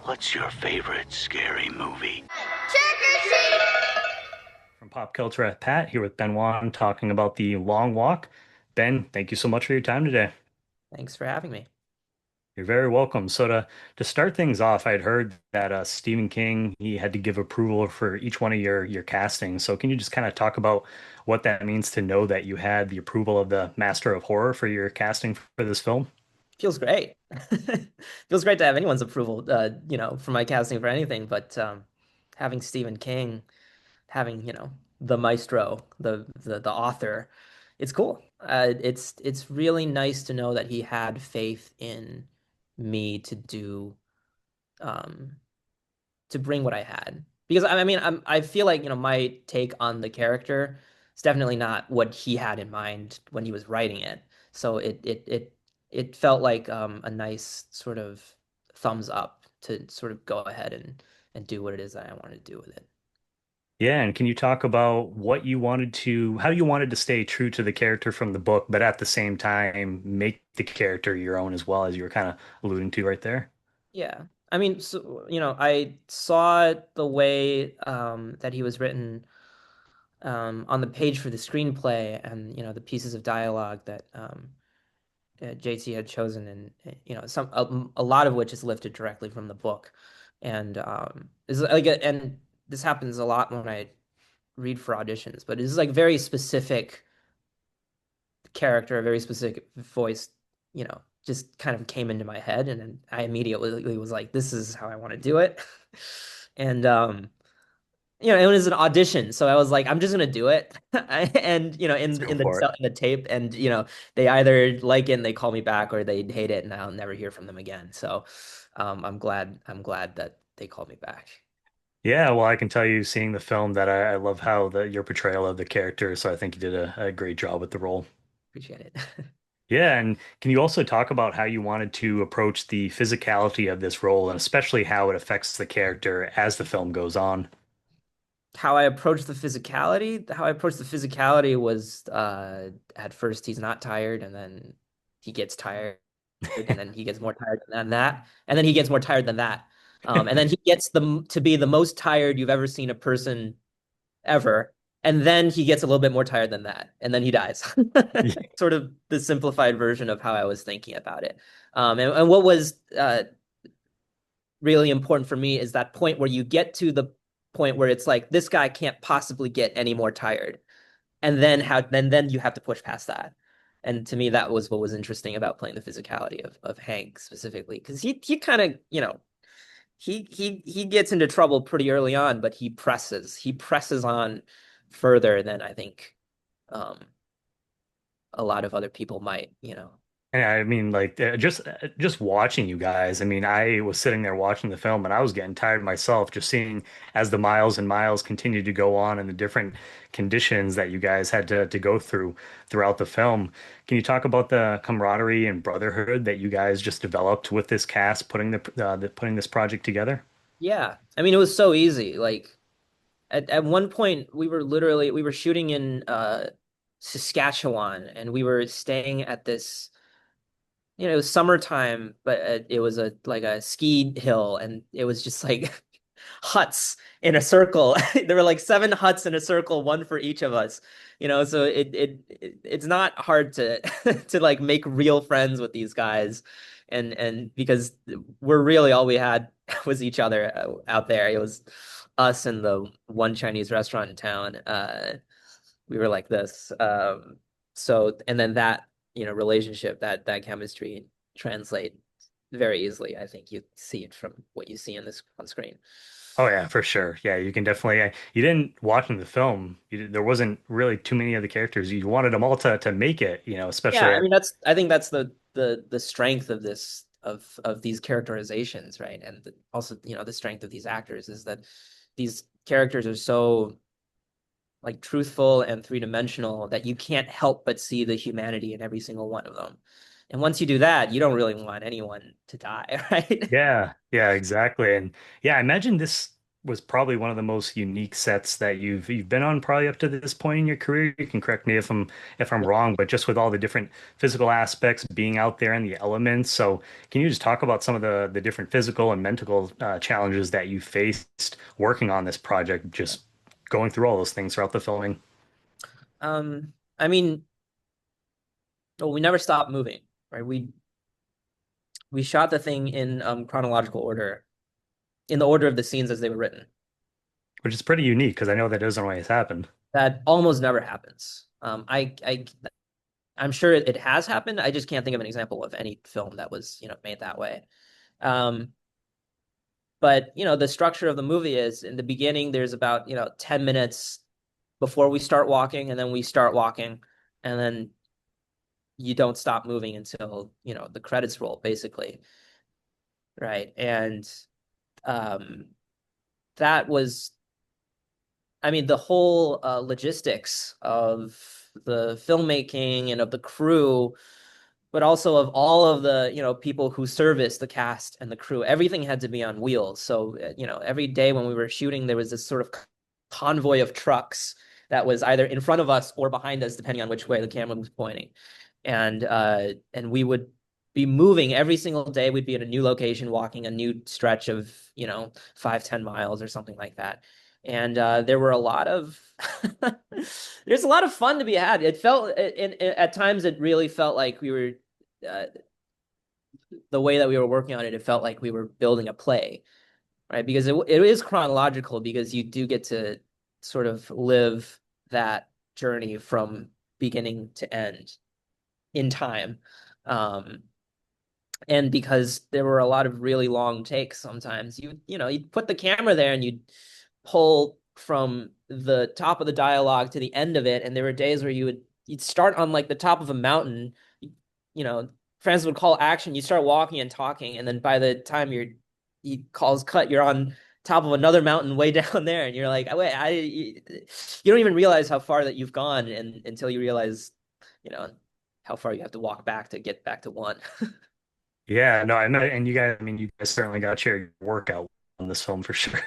What's your favorite scary movie? From Pop Culture at Pat here with Ben Wang talking about The Long Walk. Ben, thank you so much for your time today. Thanks for having me. You're very welcome. So to start things off, I'd heard that Stephen King he had to give approval for each one of your castings. So can you just kind of talk about what that means to know that you had the approval of the Master of Horror for your casting for this film? Feels great. Feels great to have anyone's approval, for my casting for anything. But having Stephen King, having, the maestro, the author, it's cool. It's really nice to know that he had faith in me um, to bring what I had. Because I mean, I feel like, my take on the character is definitely not what he had in mind when he was writing it. So it felt like a nice sort of thumbs up to sort of go ahead and do what it is that I wanted to do with it. Yeah, and can you talk about how you wanted to stay true to the character from the book, but at the same time make the character your own as well, as you were kind of alluding to right there? Yeah. I mean, so, I saw the way that he was written on the page for the screenplay and, the pieces of dialogue that JT had chosen, and a lot of which is lifted directly from the book, and is like and this happens a lot when I read for auditions, but it's like very specific character, a very specific voice, just kind of came into my head, and then I immediately was like, this is how I want to do it, and it was an audition, so I was like, I'm just gonna do it. And Let's in go in for it. the tape, and they either like it and they call me back, or they hate it and I'll never hear from them again. So, I'm glad that they called me back. Yeah, well, I can tell you, seeing the film, that I love how your portrayal of the character. So I think you did a great job with the role. Appreciate it. Yeah, and can you also talk about how you wanted to approach the physicality of this role, and especially how it affects the character as the film goes on? How I approached the physicality was at first he's not tired, and then he gets tired, and then he gets more tired than that, and then he gets more tired than that. And then he gets to be the most tired you've ever seen a person ever. And then he gets a little bit more tired than that, and then he dies. Sort of the simplified version of how I was thinking about it. And what was really important for me is that point where you get to the point where it's like this guy can't possibly get any more tired, and then you have to push past that. And to me, that was what was interesting about playing the physicality of Hank specifically, because he kind of he gets into trouble pretty early on, but he presses on further than I think um, a lot of other people might. And I mean, like just watching you guys. I mean, I was sitting there watching the film, and I was getting tired myself, just seeing as the miles and miles continued to go on, and the different conditions that you guys had to go through throughout the film. Can you talk about the camaraderie and brotherhood that you guys just developed with this cast, putting this project together? Yeah, I mean, it was so easy. Like at one point, we were shooting in Saskatchewan, and we were staying at this. It was summertime, but it was a ski hill, and it was just like huts in a circle. There were like seven huts in a circle, one for each of us. So it's not hard to to like make real friends with these guys, and because we're really all we had was each other out there. It was us and the one Chinese restaurant in town. We were like this. So and then that relationship, that chemistry translate very easily. I think you see it from what you see in this on screen. Oh yeah, for sure. Yeah, you can definitely. You didn't watching the film. There wasn't really too many of the characters. You wanted them all to make it. Yeah, Especially. I mean I think that's the strength of this of these characterizations, right? And also, the strength of these actors is that these characters are so like truthful and three-dimensional that you can't help but see the humanity in every single one of them. And once you do that, you don't really want anyone to die, right? Yeah, yeah, exactly. And yeah, I imagine this. was probably one of the most unique sets that you've been on probably up to this point in your career. You can correct me if I'm wrong, but just with all the different physical aspects being out there and the elements. So can you just talk about some of the different physical and mental challenges that you faced working on this project, just going through all those things throughout the filming? I mean, well, we never stopped moving, right? We shot the thing in chronological order, in the order of the scenes as they were written. Which is pretty unique because I know that doesn't always happen. That almost never happens. I'm sure it has happened. I just can't think of an example of any film that was, made that way. Um, but the structure of the movie is in the beginning, there's about, 10 minutes before we start walking, and then we start walking, and then you don't stop moving until, the credits roll, basically. Right. And um, that was, I mean, the whole logistics of the filmmaking and of the crew, but also of all of the, people who service the cast and the crew. Everything had to be on wheels. So, every day when we were shooting, there was this sort of convoy of trucks that was either in front of us or behind us, depending on which way the camera was pointing. And we would be moving every single day. We'd be in a new location, walking a new stretch of, 5-10 miles or something like that. And there were a lot of there's a lot of fun to be had. It felt at times it really felt like we were uh, the way that we were working on it, it felt like we were building a play, right? Because it is chronological, because you do get to sort of live that journey from beginning to end in time. Um, and because there were a lot of really long takes sometimes, you'd put the camera there and you'd pull from the top of the dialogue to the end of it, and there were days where you'd start on like the top of a mountain, you know friends would call action, you start walking and talking, and then by the time he calls cut, you're on top of another mountain way down there, and you're like, wait, you don't even realize how far that you've gone, and until you realize you know how far you have to walk back to get back to one. Yeah, no, I know, and you guys, I mean, you guys certainly got your workout on this film for sure.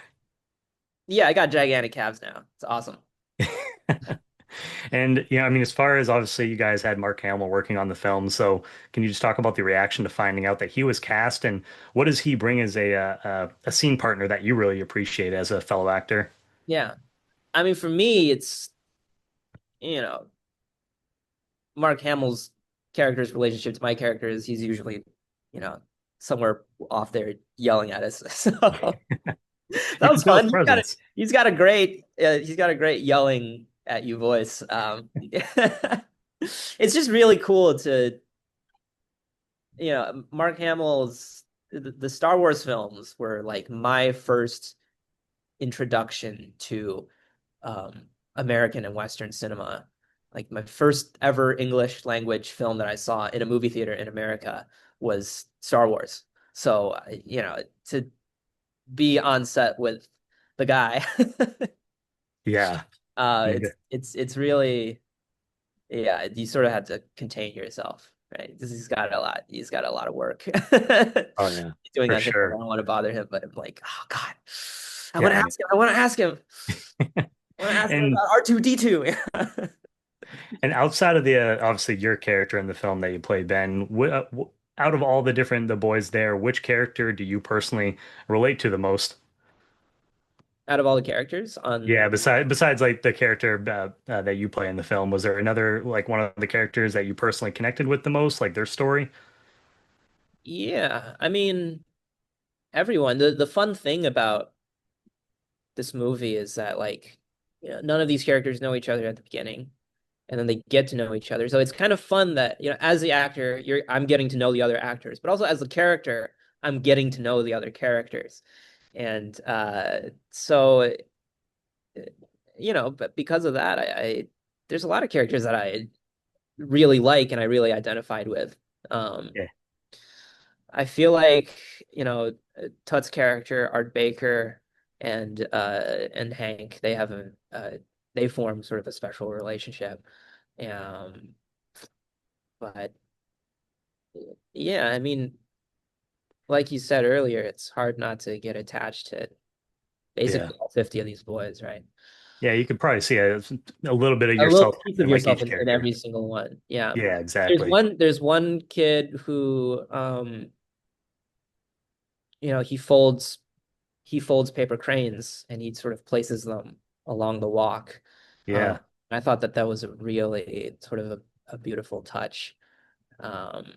Yeah, I got gigantic calves now. It's awesome. And I mean, as far as obviously you guys had Mark Hamill working on the film, so can you just talk about the reaction to finding out that he was cast, and what does he bring as a scene partner that you really appreciate as a fellow actor? Yeah, I mean, for me, it's you know Mark Hamill's character's relationship to my character is he's usually you know somewhere off there yelling at us. So You that can was feel his fun. presence. He's got a great yelling at you voice. It's just really cool to Mark Hamill's the Star Wars films were like my first introduction to American and Western cinema. Like my first ever English language film that I saw in a movie theater in America was Star Wars. So, to be on set with the guy, Yeah. it's really, yeah, you sort of had to contain yourself, right? Because he's got a lot of work Oh yeah, doing for that thing. I sure. don't want to bother him, but I'm like, oh God, Yeah, I mean, I want to ask him. I want to ask him and about R2-D2. and outside of the obviously your character in the film that you play, Ben, out of all the boys there, which character do you personally relate to the most? Out of all the characters on, Yeah, besides like the character that you play in the film, was there another like one of the characters that you personally connected with the most, like their story? yeah, I mean, everyone. The fun thing about this movie is that like, none of these characters know each other at the beginning, and then they get to know each other. So it's kind of fun that, as the actor, I'm getting to know the other actors, but also as the character, I'm getting to know the other characters. And so, but because of that, there's a lot of characters that I really like and I really identified with. Um, Yeah, I feel like, Tut's character, Art Baker, and Hank, they form sort of a special relationship. Um, but yeah, I mean, like you said earlier, it's hard not to get attached to Yeah. basically all 50 of these boys, right? Yeah, you could probably see a little bit of A little yourself piece of in like yourself each in character. every single one. Yeah. Yeah, exactly. There's one kid who he folds paper cranes and he sort of places them along the walk. Um, Yeah. I thought that that was a really sort of a beautiful touch. Um,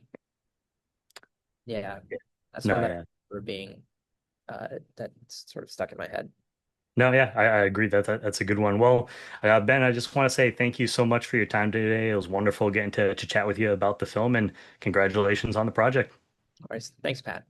yeah, Yeah. that's No, one that I yeah. remember being that sort of stuck in my head. No, yeah, I agree that's a good one. Well, Ben, I just want to say thank you so much for your time today. It was wonderful getting to chat with you about the film, and congratulations on the project. All right, thanks, Pat.